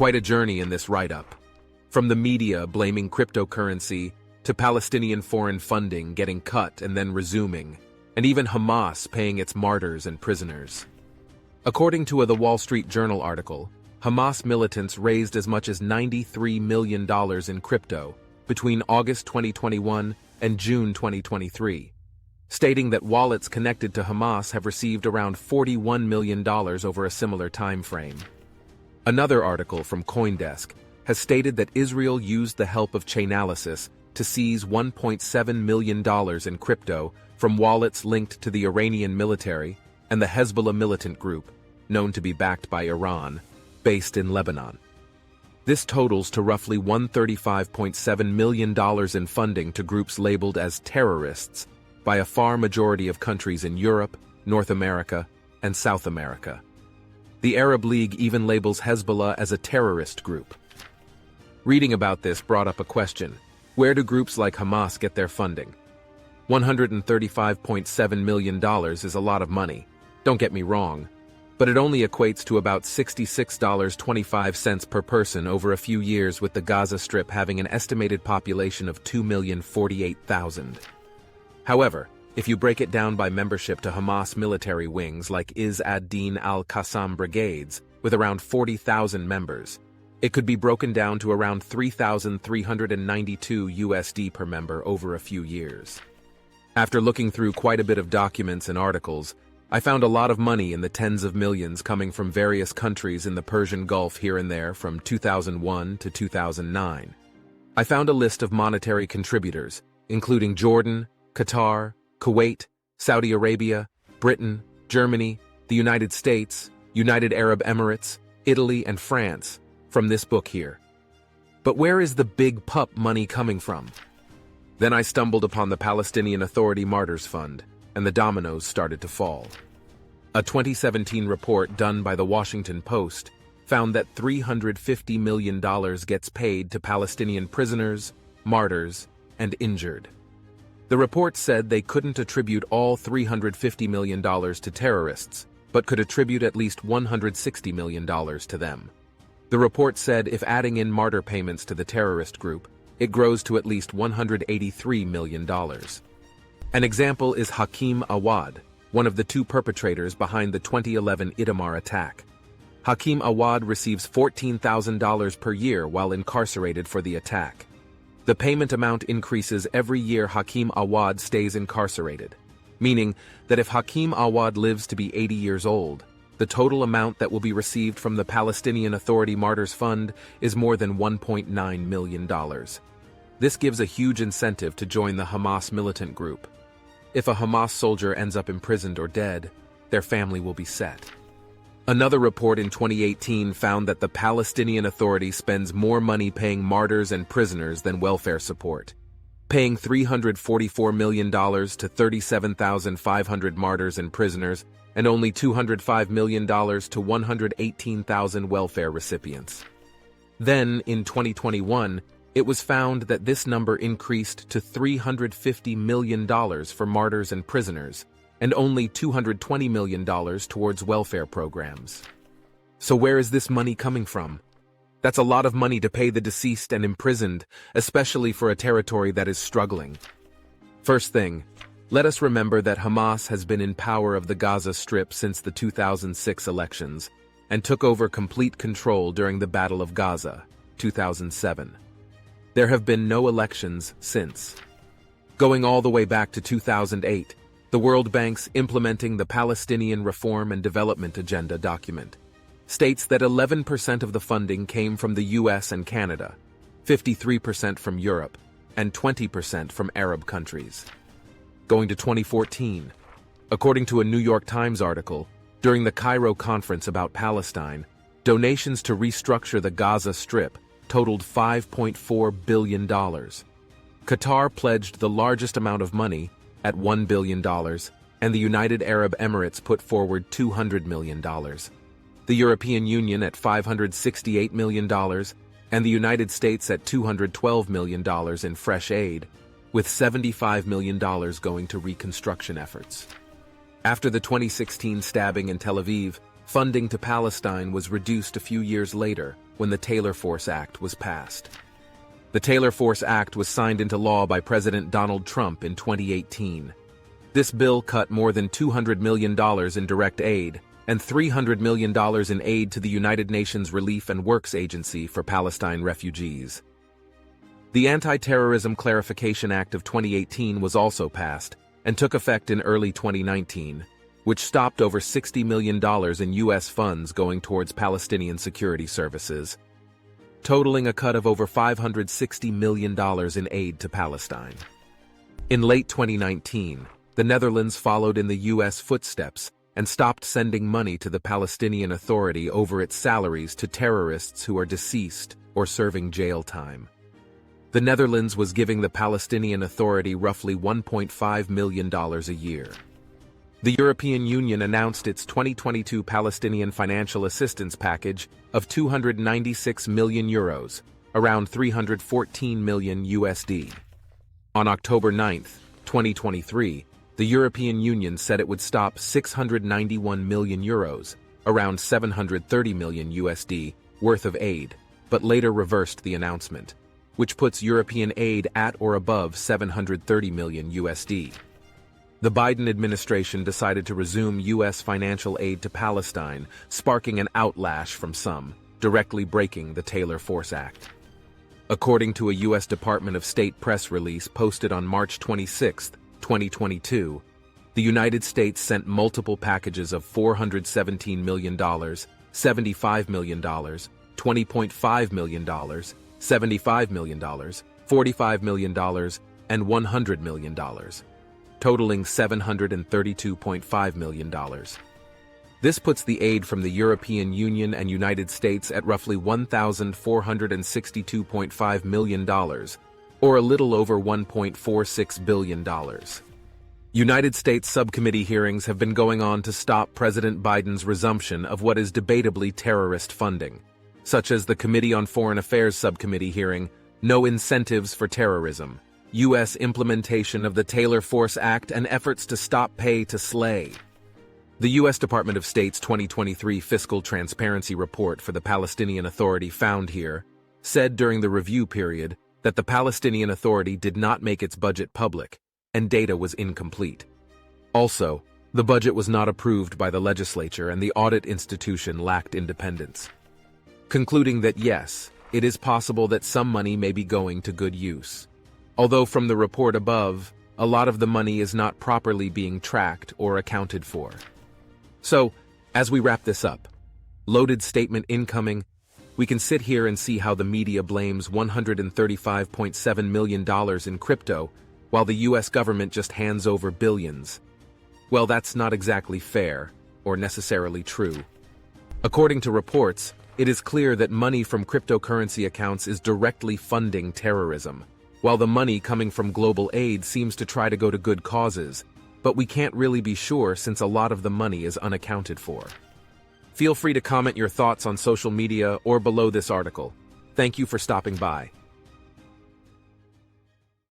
Quite a journey in this write-up. From the media blaming cryptocurrency, to Palestinian foreign funding getting cut and then resuming, and even Hamas paying its martyrs and prisoners. According to The Wall Street Journal article, Hamas militants raised as much as $93 million in crypto between August 2021 and June 2023, stating that wallets connected to Hamas have received around $41 million over a similar time frame. Another article from CoinDesk has stated that Israel used the help of Chainalysis to seize $1.7 million in crypto from wallets linked to the Iranian military and the Hezbollah militant group, known to be backed by Iran, based in Lebanon. This totals to roughly $135.7 million in funding to groups labeled as terrorists by a far majority of countries in Europe, North America, and South America. The Arab League even labels Hezbollah as a terrorist group. Reading about this brought up a question: where do groups like Hamas get their funding? $135.7 million is a lot of money, don't get me wrong, but it only equates to about $66.25 per person over a few years, with the Gaza Strip having an estimated population of 2,048,000. However, if you break it down by membership to Hamas military wings like Izz ad-Din al-Qassam brigades, with around 40,000 members, it could be broken down to around $3,392 USD per member over a few years. After looking through quite a bit of documents and articles, I found a lot of money in the tens of millions coming from various countries in the Persian Gulf here and there from 2001 to 2009. I found a list of monetary contributors, including Jordan, Qatar, Kuwait, Saudi Arabia, Britain, Germany, the United States, United Arab Emirates, Italy, and France, from this book here. But where is the big pup money coming from? Then I stumbled upon the Palestinian Authority Martyrs Fund, and the dominoes started to fall. A 2017 report done by the Washington Post found that $350 million gets paid to Palestinian prisoners, martyrs, and injured. The report said they couldn't attribute all $350 million to terrorists, but could attribute at least $160 million to them. The report said if adding in martyr payments to the terrorist group, it grows to at least $183 million. An example is Hakim Awad, one of the two perpetrators behind the 2011 Itamar attack. Hakim Awad receives $14,000 per year while incarcerated for the attack. The payment amount increases every year Hakim Awad stays incarcerated, meaning that if Hakim Awad lives to be 80 years old, the total amount that will be received from the Palestinian Authority Martyrs Fund is more than $1.9 million. This gives a huge incentive to join the Hamas militant group. If a Hamas soldier ends up imprisoned or dead, their family will be set. Another report in 2018 found that the Palestinian Authority spends more money paying martyrs and prisoners than welfare support, paying $344 million to 37,500 martyrs and prisoners, and only $205 million to 118,000 welfare recipients. Then, in 2021, it was found that this number increased to $350 million for martyrs and prisoners, and only $220 million towards welfare programs. So where is this money coming from? That's a lot of money to pay the deceased and imprisoned, especially for a territory that is struggling. First thing, let us remember that Hamas has been in power of the Gaza Strip since the 2006 elections, and took over complete control during the Battle of Gaza, 2007. There have been no elections since. Going all the way back to 2008, the World Bank's Implementing the Palestinian Reform and Development Agenda document states that 11% of the funding came from the US and Canada, 53% from Europe, and 20% from Arab countries. Going to 2014, according to a New York Times article, during the Cairo conference about Palestine, donations to restructure the Gaza Strip totaled $5.4 billion. Qatar pledged the largest amount of money, at $1 billion, and the United Arab Emirates put forward $200 million. The European Union at $568 million, and the United States at $212 million in fresh aid, with $75 million going to reconstruction efforts. After the 2016 stabbing in Tel Aviv, funding to Palestine was reduced a few years later, when the Tayler Force Act was passed. The Tayler Force Act was signed into law by President Donald Trump in 2018. This bill cut more than $200 million in direct aid and $300 million in aid to the United Nations Relief and Works Agency for Palestine refugees. The Anti-Terrorism Clarification Act of 2018 was also passed and took effect in early 2019, which stopped over $60 million in U.S. funds going towards Palestinian security services, totaling a cut of over $560 million in aid to Palestine. In late 2019, the Netherlands followed in the U.S. footsteps and stopped sending money to the Palestinian Authority over its salaries to terrorists who are deceased or serving jail time. The Netherlands was giving the Palestinian Authority roughly $1.5 million a year. The European Union announced its 2022 Palestinian financial assistance package of €296 million, around 314 million USD. On October 9, 2023, the European Union said it would stop €691 million, around 730 million USD, worth of aid, but later reversed the announcement, which puts European aid at or above 730 million USD. The Biden administration decided to resume U.S. financial aid to Palestine, sparking an outlash from some, directly breaking the Tayler Force Act. According to a U.S. Department of State press release posted on March 26, 2022, the United States sent multiple packages of $417 million, $75 million, $20.5 million, $75 million, $45 million, and $100 million, totaling $732.5 million. This puts the aid from the European Union and United States at roughly $1,462.5 million, or a little over $1.46 billion. United States subcommittee hearings have been going on to stop President Biden's resumption of what is debatably terrorist funding, such as the Committee on Foreign Affairs Subcommittee hearing, No Incentives for Terrorism, U.S. implementation of the Tayler Force Act and efforts to stop pay to slay. The U.S. Department of State's 2023 Fiscal Transparency Report for the Palestinian Authority found here, said during the review period that the Palestinian Authority did not make its budget public, and data was incomplete. Also, the budget was not approved by the legislature and the audit institution lacked independence. Concluding that yes, it is possible that some money may be going to good use. Although from the report above, a lot of the money is not properly being tracked or accounted for. So, as we wrap this up, loaded statement incoming, we can sit here and see how the media blames $135.7 million in crypto, while the US government just hands over billions. Well, that's not exactly fair, or necessarily true. According to reports, it is clear that money from cryptocurrency accounts is directly funding terrorism, while the money coming from global aid seems to try to go to good causes, but we can't really be sure since a lot of the money is unaccounted for. Feel free to comment your thoughts on social media or below this article. Thank you for stopping by.